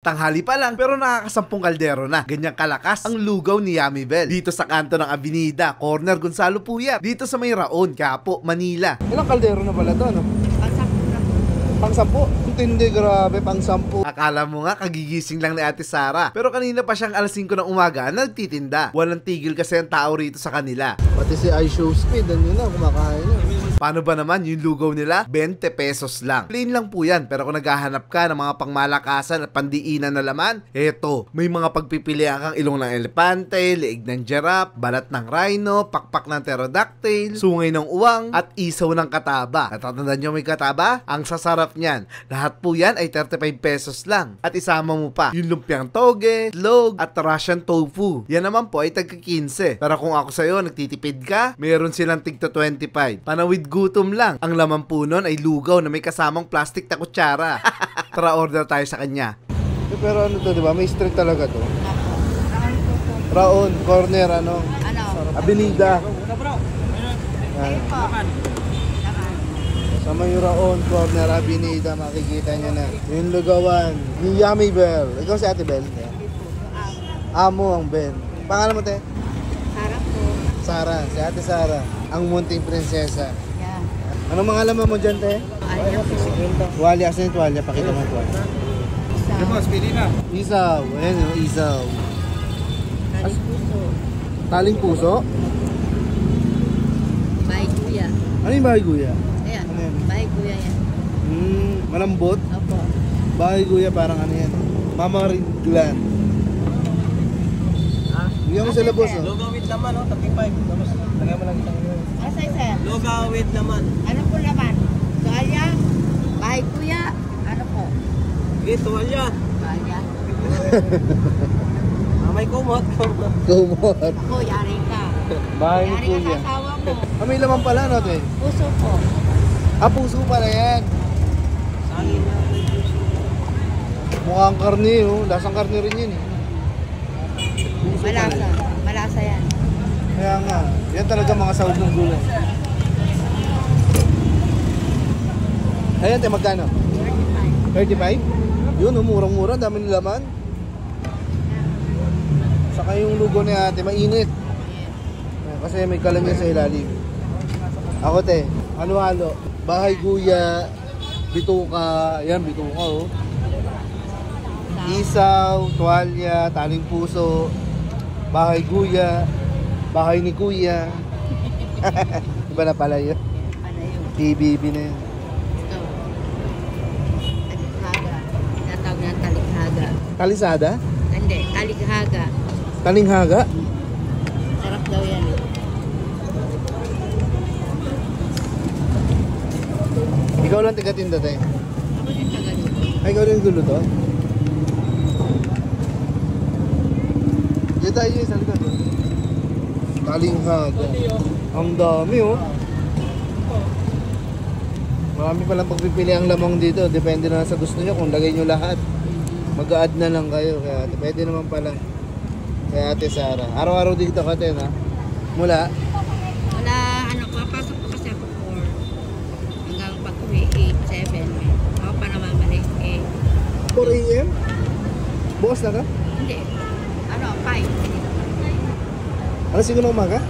Tanghali pa lang pero nakakasampung kaldero na. Ganyang kalakas ang lugaw ni Yummy Bell. Dito sa kanto ng Avenida, corner Gonzalo Puyat. Dito sa May Raon, Quiapo, Manila. Ilang kaldero na pala to, no? Pang-sampu. Tindi, grabe, pang-sampu. Akala mo nga kagigising lang ni Ate Sara. Pero kanina pa siyang alas 5 ng umaga nagtitinda. Walang tigil kasi ang tao rito sa kanila. Pati si iShow Speed, ano na, kumakain na. Paano ba naman yung lugaw nila? 20 pesos lang. Plain lang po yan. Pero kung naghahanap ka ng mga pangmalakasan at pandiinan na laman, eto, may mga pagpipilian kang ilong ng elepante, leeg ng giraffe, balat ng rhino, pakpak ng pterodactyl, sungay ng uwang, at isaw ng kataba. Natatandaan nyo may kataba? Ang sasarap niyan. Lahat po yan ay 35 pesos lang. At isama mo pa yung lumpiang toge, log, at Russian tofu. Yan naman po ay tagka 15. Pero kung ako sa'yo, nagtitipid ka, meron silang tigto 25. Panawid gutom lang. Ang laman po nun ay lugaw na may kasamang plastic na kutsara. Tara, order tayo sa kanya. Pero ano to, di ba? May street talaga to. Raon, corner, ano? Avenida. Sa may Raon, corner, Avenida, makikita nyo na. Yung lugawan ni Yummy Bell. Ikaw si Ate Bell? Amo ang Bell. Pangalan mo, te? Sara po. Sara, si Ate Sara. Ang munting prinsesa. Yeah. Anong mga laman mo dyan, te? Alya po. Tuwalya, asan yung tuwalya? Pakita mo yung tuwalya. Isaw. Ayan yung isaw. Taling puso. Taling puso? Bahay kuya. Ano yung bahay guya? Ayan. Ano yan? Bahay kuya yan. Malambot? Opo. Bahay guya parang ano yan? Mama Ridlan. Bigyan mo sila boss, oh. Lugaw with laman, oh, 35. Tapos, lagyan mo lang isang yun. Asa sir? Lugaw with laman. Ano po naman? Tuwalya? Bahay kuya? Ano po? Ito, alya. Tuwalya? May kumot. Kumot. Ako, yari ka. Bahay ni Yari ka sa kuya. asawa mo. May laman pala, no, te? Puso po. Puso pala yan. Sangin na. Mukhang karne, oh. Lasang karne rin yun, eh. Puso Malasa. pala. Malasa yan. Kaya nga, yan talaga mga sahog ng gulay. Ayan, te, magkano? 35? Yun, murang-mura, dami ng laman. Saka yung lugo ni ate, mainit. Kasi may kalamyan sa ilalim. Ako, te, halo-halo. Bahay guya, bituka, yan, bituka, oh. Isaw, tuwalya, taling puso, bahay guya, bahay ni kuya. Iba na pala yun. Ano yun? TBB na yun. Ito. Talikhaga. Tinatawag na talikhaga. Kalisada? Hindi, talikhaga. Talinghaga? Sarap daw yan. Ikaw lang tigatinda, te. Ako din taga dito. Ay, ikaw rin gulo to? Dito tayo sa likod. Talinghaga. Ang dami, oh. Marami palang pagpipili ang lamang dito. Depende na sa gusto nyo kung lagay nyo lahat. Mag-add na lang kayo. Kaya pwede naman pala. Kaya Ate Sara. Araw-araw dito ka, te, na? Mula? Wala, ano, papasok po kasi ako 4. Hanggang pag-uwi, 8, 7. Ako pa naman mali, 8. 4 a.m.? Bukas na ka? Hindi. Ano, 5. Alas 5 na umaga?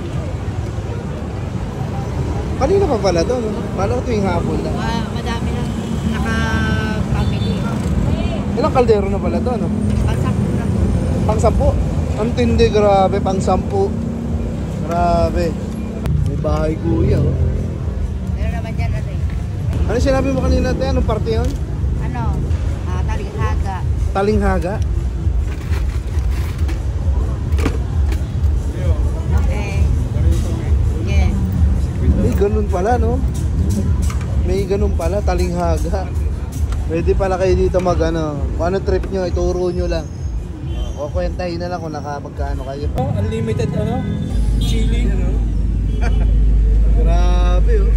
Kanina pa pala to, no? Paano tuwing hapon na? Madami lang nakapamili. Ilang kaldero na pala to, no? Pagsakto na po. Pang-sampu? Ang tindi, grabe, pang-sampu. Grabe. May bahay kuya, oh. Meron naman dyan ano eh. Ano sinabi mo kanina, te? Anong parte yun? Ano, talikhaga. Talinghaga? Okay. Yeah. May ganun pala, no? May ganun pala, talinghaga. Pwede pala kayo dito mag, ano, kung ano trip nyo, ituro nyo lang. Kukwentahin na lang kung nakapagkano kayo. Oh, unlimited, ano? Chili. Grabe, oh.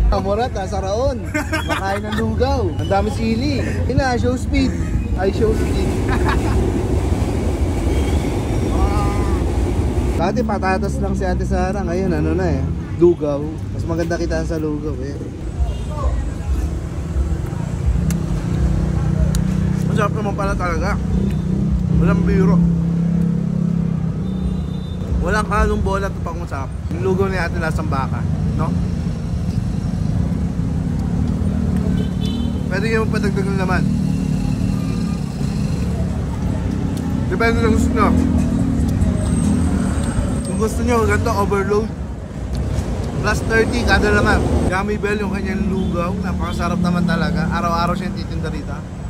Amorat, sa Raon. Makain ng lugaw. Ang dami sili. Ina, show speed. Ay, show speed. Dati patatas lang si Ate Sara. Ngayon, ano na eh. Lugaw. Mas maganda kitaan sa lugaw eh. Masarap naman pala talaga. Walang biro. Walang halong bola ito pang masarap. Yung lugaw ni ate lasang baka, no? Pwede kayo magpadagdag ng laman. Depende na gusto nyo. Kung gusto nyo, ganito overload. Plus 30 kada laman. Yummy Bell yung kanyang lugaw. Napakasarap naman talaga. Araw-araw siya titinda rito.